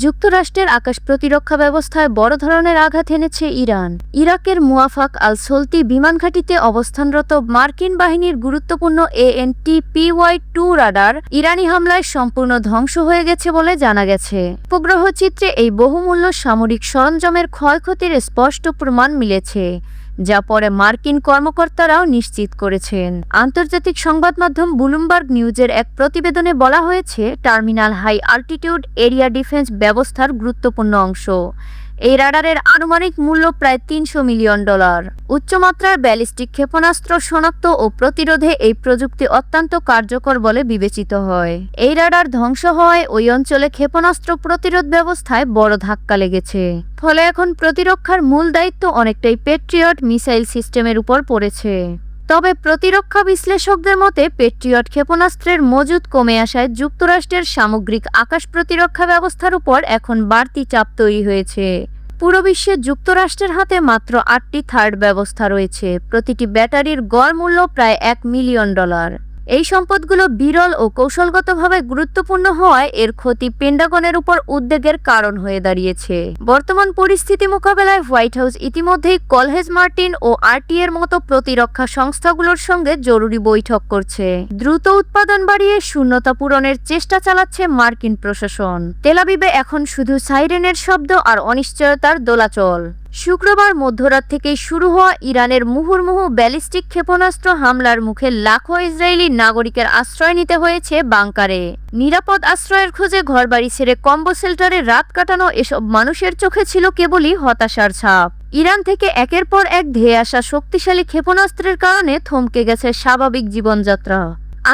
যুক্তরাষ্ট্রের আকাশ প্রতিরক্ষা ব্যবস্থায় বড় ধরনের আঘাত এনেছে ইরান। ইরাকের মুওয়াফাক আল সলতি বিমান ঘাঁটিতে অবস্থানরত মার্কিন বাহিনীর গুরুত্বপূর্ণ ANTPY-2 রাডার ইরানি হামলায় সম্পূর্ণ ধ্বংস হয়ে গেছে বলে জানা গেছে। উপগ্রহ চিত্রে এই বহুমূল্য সামরিক সরঞ্জামের ক্ষয়ক্ষতির স্পষ্ট প্রমাণ মিলেছে, যা পরে মার্কিন কর্মকর্তারাও নিশ্চিত করেছেন। আন্তর্জাতিক সংবাদ মাধ্যম ব্লুমবার্গ নিউজের এক প্রতিবেদনে বলা হয়েছে, terminal high altitude area defence ব্যবস্থার গুরুত্বপূর্ণ অংশ। এই রাডারের আনুমানিক মূল্য প্রায় $300 মিলিয়ন। উচ্চমাত্রার ব্যালিস্টিক ক্ষেপণাস্ত্র শনাক্ত ও প্রতিরোধে এই প্রযুক্তি অত্যন্ত কার্যকর বলে বিবেচিত হয়। এই রাডার ধ্বংস হওয়ায় ওই অঞ্চলে ক্ষেপণাস্ত্র প্রতিরোধ ব্যবস্থায় বড় ধাক্কা লেগেছে। ফলে এখন প্রতিরক্ষার মূল দায়িত্ব অনেকটাই পেট্রিয়ট মিসাইল সিস্টেমের উপর পড়েছে। তবে প্রতিরক্ষা বিশ্লেষকদের মতে, পেট্রিয়ট ক্ষেপণাস্ত্রের মজুদ কমে আসায় যুক্তরাষ্ট্রের সামগ্রিক আকাশ প্রতিরক্ষা ব্যবস্থার উপর এখন বাড়তি চাপ তৈরি হয়েছে। পুরো বিশ্বে যুক্তরাষ্ট্রের হাতে মাত্র 8টি থার্ড ব্যবস্থা রয়েছে। প্রতিটি ব্যাটারির গড় মূল্য প্রায় $1 মিলিয়ন। এই সম্পদগুলো বিরল ও কৌশলগতভাবে গুরুত্বপূর্ণ হওয়ায় এর ক্ষতি পেন্টাগনের উপর উদ্বেগের কারণ হয়ে দাঁড়িয়েছে। বর্তমান পরিস্থিতি মোকাবেলায় হোয়াইট হাউস ইতিমধ্যেই লকহিড মার্টিন ও RT এর মতো প্রতিরক্ষা সংস্থাগুলোর সঙ্গে জরুরি বৈঠক করছে। দ্রুত উৎপাদন বাড়িয়ে শূন্যতা পূরণের চেষ্টা চালাচ্ছে মার্কিন প্রশাসন। তেল আবিবে এখন শুধু সাইরেনের শব্দ আর অনিশ্চয়তার দোলাচল। শুক্রবার মধ্যরাত থেকেই শুরু হওয়া ইরানের মুহুর্মুহু ব্যালিস্টিক ক্ষেপণাস্ত্র হামলার মুখে লাখো ইসরায়েলি নাগরিকের আশ্রয় নিতে হয়েছে বাংকারে। নিরাপদ আশ্রয়ের খোঁজে ঘরবাড়ি ছেড়ে কম্বো শেল্টারে রাত কাটানো এসব মানুষের চোখে ছিল কেবলই হতাশার ছাপ। ইরান থেকে একের পর এক ধেয়ে আসা শক্তিশালী ক্ষেপণাস্ত্রের কারণে থমকে গেছে স্বাভাবিক জীবনযাত্রা।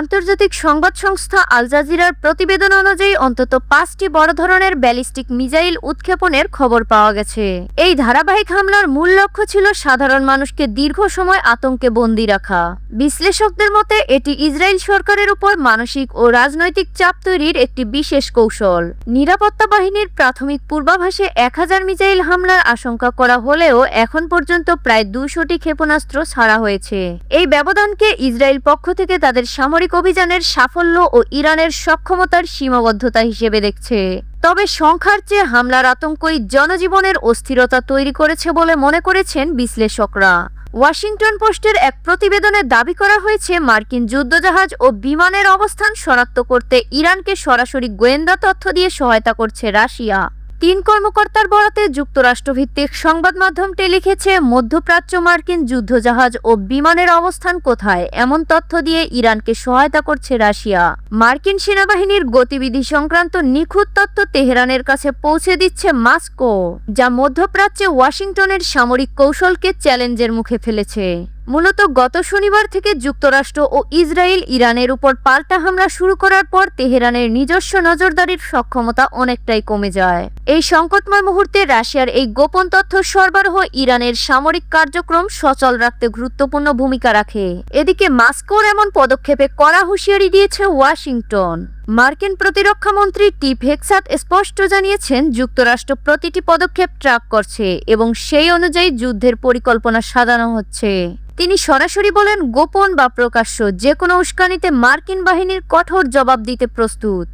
আন্তর্জাতিক সংবাদ সংস্থা আল জাজিরার প্রতিবেদন অনুযায়ী অন্তত 5টি বড় ধরনের ব্যালিস্টিক মিসাইল উৎক্ষেপণের খবর পাওয়া গেছে। এই ধারাবাহিক হামলার মূল লক্ষ্য ছিল সাধারণ মানুষকে দীর্ঘ সময় আতঙ্কে বন্দী রাখা। বিশ্লেষকদের মতে, এটি ইসরায়েল সরকারের উপর মানসিক ও রাজনৈতিক চাপ তৈরির একটি বিশেষ কৌশল। নিরাপত্তা বাহিনীর প্রাথমিক পূর্বাভাসে 1000 মিসাইল হামলার আশঙ্কা করা হলেও এখন পর্যন্ত প্রায় 200টি ক্ষেপণাস্ত্র ছাড়া হয়েছে। এই ব্যবধানকে ইসরায়েল পক্ষ থেকে তাদের সামরিক অভিযানের সাফল্য ও ইরানের সক্ষমতার সীমাবদ্ধতা হিসেবে দেখছে। তবে সংখ্যার চেয়ে হামলার আতঙ্কই জনজীবনের অস্থিরতা তৈরি করেছে বলে মনে করেছেন বিশ্লেষকরা। ওয়াশিংটন পোস্টের এক প্রতিবেদনে দাবি করা হয়েছে, মার্কিন যুদ্ধজাহাজ ও বিমানের অবস্থান শনাক্ত করতে ইরানকে সরাসরি গোয়েন্দা তথ্য দিয়ে সহায়তা করছে রাশিয়া। 3 কর্মকর্তার বরাতে যুক্তরাষ্ট্রভিত্তিক সংবাদ মাধ্যমটি লিখেছে, মধ্যপ্রাচ্য মার্কিন যুদ্ধজাহাজ ও বিমানের অবস্থান কোথায় এমন তথ্য দিয়ে ইরানকে সহায়তা করছে রাশিয়া। মার্কিন সেনাবাহিনীর গতিবিধি সংক্রান্ত নিখুঁত তথ্য তেহরানের কাছে পৌঁছে দিচ্ছে মস্কো, যা মধ্যপ্রাচ্যে ওয়াশিংটনের সামরিক কৌশলকে চ্যালেঞ্জের মুখে ফেলেছে। মূলত গত শনিবার থেকে যুক্তরাষ্ট্র ও ইসরায়েল ইরানের উপর পাল্টা হামলা শুরু করার পর তেহরানের নিজস্ব নজরদারির সক্ষমতা অনেকটাই কমে যায়। এই সংকটময় মুহূর্তে রাশিয়ার এই গোপন তথ্য সরবরাহ ইরানের সামরিক কার্যক্রম সচল রাখতে গুরুত্বপূর্ণ ভূমিকা রাখে। এদিকে মস্কোর এমন পদক্ষেপে কড়া হুঁশিয়ারি দিয়েছে ওয়াশিংটন। মার্কিন প্রতিরক্ষা মন্ত্রী টিম হেক্সাট স্পষ্ট জানিয়েছেন, যুক্তরাষ্ট্র প্রতিটি পদক্ষেপ ট্র্যাক করছে এবং সেই অনুযায়ী যুদ্ধের পরিকল্পনা সাজানো হচ্ছে। তিনি সরাসরি বলেন, গোপন বা প্রকাশ্য যে কোনো উস্কানিতে মার্কিন বাহিনীর কঠোর জবাব দিতে প্রস্তুত।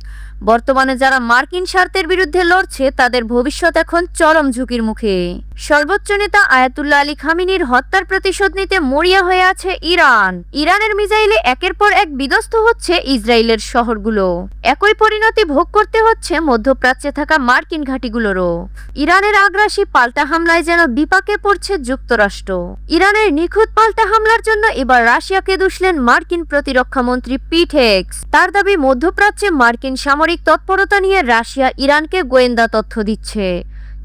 বর্তমানে যারা মার্কিন স্বার্থের বিরুদ্ধে লড়ছে তাদের ভবিষ্যৎ এখন চরম ঝুঁকির মুখে। সর্বোচ্চ নেতা আয়াতুল্লাহ আলী খামেনির হত্যার প্রতিশোধ নিতে মরিয়া হয়ে আছে ইরান। ইরানের মিসাইলে একের পর এক বিধ্বস্ত হচ্ছে ইসরায়েলের শহরগুলো। একই পরিণতি ভোগ করতে হচ্ছে মধ্যপ্রাচ্যে থাকা মার্কিন ঘাঁটিগুলোরও। ইরানের আগ্রাসী পাল্টা হামলায় যেন বিপাকে পড়ছে যুক্তরাষ্ট্র। ইরানের নিখুঁত পাল্টা হামলার জন্য এবার রাশিয়াকে দুষলেন মার্কিন প্রতিরক্ষা মন্ত্রী পিট হেগস। তার দাবি, মধ্যপ্রাচ্যে মার্কিন সামরিক তৎপরতা নিয়ে রাশিয়া ইরানকে গোয়েন্দা তথ্য দিচ্ছে।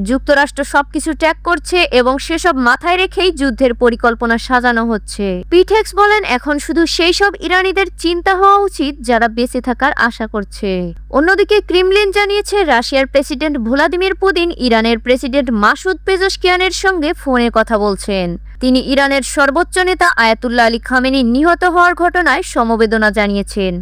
যুক্তরাষ্ট্র সবকিছু ট্র্যাক করছে এবং সেসব মাথায় রেখেই যুদ্ধের পরিকল্পনা সাজানো হচ্ছে। পিট হেগস বলেন, এখন শুধু সেই সব ইরানিদের চিন্তা হওয়া উচিত যারা বেঁচে থাকার আশা করছে। অন্যদিকে ক্রেমলিন জানিয়েছে, রাশিয়ার প্রেসিডেন্ট ভ্লাদিমির পুতিন ইরানের প্রেসিডেন্ট মাসুদ পেজেশকিয়ানের সঙ্গে ফোনে কথা বলছেন। তিনি ইরানের সর্বোচ্চ নেতা আয়াতুল্লাহ আলী খামেনি নিহত হওয়ার ঘটনায় সমবেদনা জানিয়েছেন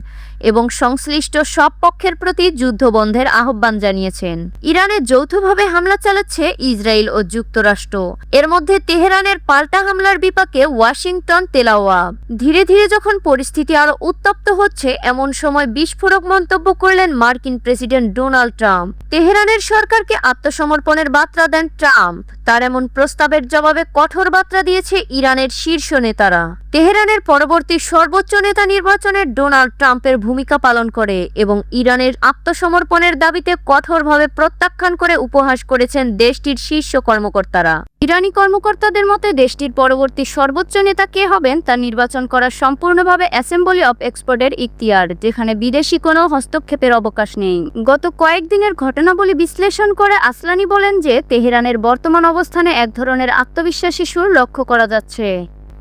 এবং সংশ্লিষ্ট সব পক্ষের প্রতি যুদ্ধবন্ধের আহ্বান জানিয়েছেন। ইরানে যৌথভাবে হামলা চালাচ্ছে ইসরায়েল ও যুক্তরাষ্ট্র। এর মধ্যে তেহরানের পাল্টা হামলার বিপাকে ওয়াশিংটন তেলাওয়া। ধীরে ধীরে যখন পরিস্থিতি আরো উত্তপ্ত হচ্ছে, এমন সময় বিস্ফোরক মন্তব্য করলেন মার্কিন প্রেসিডেন্ট ডোনাল্ড ট্রাম্প। তেহরানের সরকারকে আত্মসমর্পণের বার্তা দেন ট্রাম্প। তার এমন প্রস্তাবের জবাবে কঠোর বার্তা দিয়েছে ইরানের শীর্ষ নেতারা। তেহরানের পরবর্তী সর্বোচ্চ নেতা নির্বাচনে ডোনাল্ড ট্রাম্পের ভূমিকা পালন করে এবং ইরানের আত্মসমর্পণের দাবিতে কঠোরভাবে প্রত্যাখ্যান করে উপহাস করেছেন দেশটির শীর্ষ কর্মকর্তারা। ইরানি কর্মকর্তাদের মতে দেশটির পরবর্তী সর্বোচ্চ নেতা কে হবেন তা নির্বাচন করা সম্পূর্ণভাবে অ্যাসেম্বলি অব এক্সপার্টের ইখতিয়ার, যেখানে বিদেশি কোনো হস্তক্ষেপের অবকাশ নেই। গত কয়েকদিনের ঘটনাবলী বিশ্লেষণ করে আসলানি বলেন যে তেহরানের বর্তমান অবস্থানে এক ধরনের আত্মবিশ্বাসী সুর লক্ষ্য করা যাচ্ছে।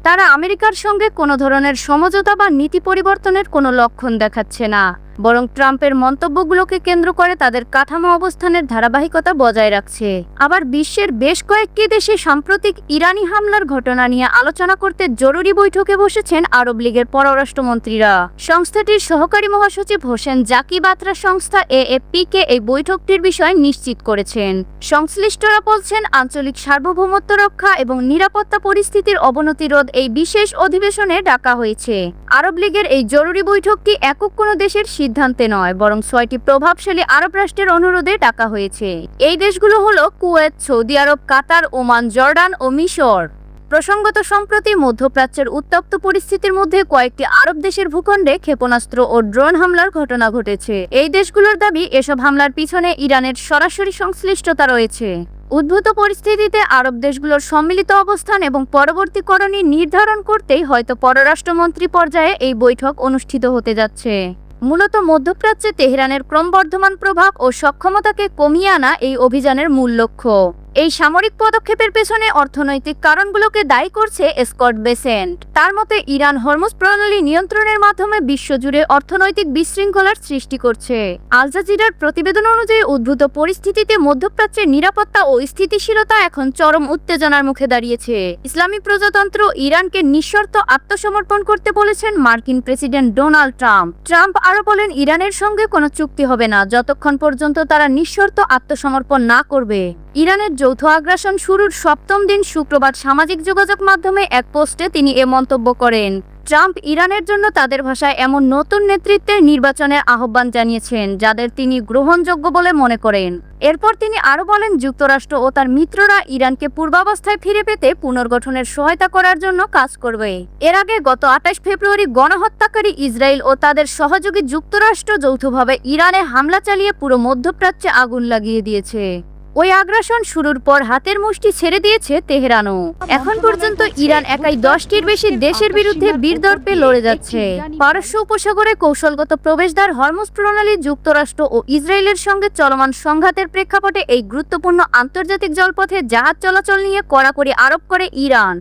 তারা আমেরিকার সঙ্গে কোনো ধরনের সমঝোতা বা নীতি পরিবর্তনের কোনো লক্ষণ দেখাচ্ছে না, বরং ট্রাম্পের মন্তব্যগুলোকে কেন্দ্র করে তাদের কাঠামো অবস্থানের ধারাবাহিকতা বজায় রাখছে। আবার বিশ্বের বেশ কয়েকটি দেশে সাম্প্রতিক ইরানি হামলার ঘটনা নিয়ে আলোচনা করতে জরুরি বৈঠকে বসেছেন আরব লীগের পররাষ্ট্রমন্ত্রীরা। সংস্থাটির সহকারী মহাসচিব হোসেন জাকি বাত্রা সংস্থা এএফপি-কে এই বৈঠকটির বিষয় নিশ্চিত করেছেন। সংশ্লিষ্টরা বলছেন, আঞ্চলিক সার্বভৌমত্ব রক্ষা এবং নিরাপত্তা পরিস্থিতির অবনতি রোধ এই বিশেষ অধিবেশনে ডাকা হয়েছে। আরব লীগের এই জরুরি বৈঠকটি একক কোনো দেশের সিদ্ধান্তে নয়, বরং 6টি প্রভাবশালী আরব রাষ্ট্রের অনুরোধে ডাকা হয়েছে। এই দেশগুলো হলো কুয়েত, সৌদি আরব, কাতার, ওমান, জর্ডান ও মিশর। প্রসঙ্গত, সম্প্রতি মধ্যপ্রাচ্যের উত্তপ্ত পরিস্থিতির মধ্যে কয়েকটি আরব দেশের ভূখণ্ডে ক্ষেপণাস্ত্র ও ড্রোন হামলার ঘটনা ঘটেছে। এই দেশগুলোর দাবি, এসব হামলার পিছনে ইরানের সরাসরি সংশ্লিষ্টতা রয়েছে। উদ্ভূত পরিস্থিতিতে আরব দেশগুলোর সম্মিলিত অবস্থান এবং পরবর্তী করণীয় নির্ধারণ করতেই হয়তো পররাষ্ট্রমন্ত্রী পর্যায়ে এই বৈঠক অনুষ্ঠিত হতে যাচ্ছে। মূলত মধ্যপ্রাচ্যে তেহরানের ক্রমবর্ধমান প্রভাব ও সক্ষমতাকে কমিয়ে আনা এই অভিযানের মূল লক্ষ্য। এই সামরিক পদক্ষেপের পেছনে অর্থনৈতিক কারণগুলোকে দায়ী করছে স্কট বেসেন্ট। তার মতে, ইরান হরমুজ প্রণালী নিয়ন্ত্রণের মাধ্যমে বিশ্বজুড়ে অর্থনৈতিক বিশৃঙ্খলার সৃষ্টি করছে। আল জাজিরার প্রতিবেদন অনুযায়ী উদ্ভূত পরিস্থিতিতে মধ্যপ্রাচ্যের নিরাপত্তা ও স্থিতিশীলতা এখন চরম উত্তেজনার মুখে দাঁড়িয়েছে। ইসলামী প্রজাতন্ত্র ইরানকে নিঃশর্ত আত্মসমর্পণ করতে বলেছেন মার্কিন প্রেসিডেন্ট ডোনাল্ড ট্রাম্প। ট্রাম্প আরও বলেন, ইরানের সঙ্গে কোনো চুক্তি হবে না যতক্ষণ পর্যন্ত তারা নিঃশর্ত আত্মসমর্পণ না করবে। ইরানের যৌথ আগ্রাসন শুরুর 7ম দিন শুক্রবার সামাজিক যোগাযোগ মাধ্যমে এক পোস্টে তিনি এ মন্তব্য করেন। ট্রাম্প ইরানের জন্য তাদের ভাষায় এমন নতুন নেতৃত্বের নির্বাচনের আহ্বান জানিয়েছেন যাদের তিনি গ্রহণযোগ্য বলে মনে করেন। এরপর তিনি আরও বলেন, যুক্তরাষ্ট্র ও তার মিত্ররা ইরানকে পূর্বাবস্থায় ফিরে পেতে পুনর্গঠনের সহায়তা করার জন্য কাজ করবে। এর আগে গত 28 ফেব্রুয়ারি গণহত্যাকারী ইসরায়েল ও তাদের সহযোগী যুক্তরাষ্ট্র যৌথভাবে ইরানে হামলা চালিয়ে পুরো মধ্যপ্রাচ্যে আগুন লাগিয়ে দিয়েছে। ওই আগ্রাসন শুরুর পর হাতের মুষ্টি ছেড়ে দিয়েছে তেহরানও। এখন পর্যন্ত ইরান একাই 10টির বেশি দেশের বিরুদ্ধে বীরদর্পে লড়ে যাচ্ছে। পারস্য উপসাগরে কৌশলগত প্রবেশদ্বার হরমুজ প্রণালী যুক্তরাষ্ট্র ও ইসরায়েলের সঙ্গে চলমান সংঘাতের প্রেক্ষাপটে এই গুরুত্বপূর্ণ আন্তর্জাতিক জলপথে জাহাজ চলাচল নিয়ে কড়াকড়ি আরোপ করে ইরান।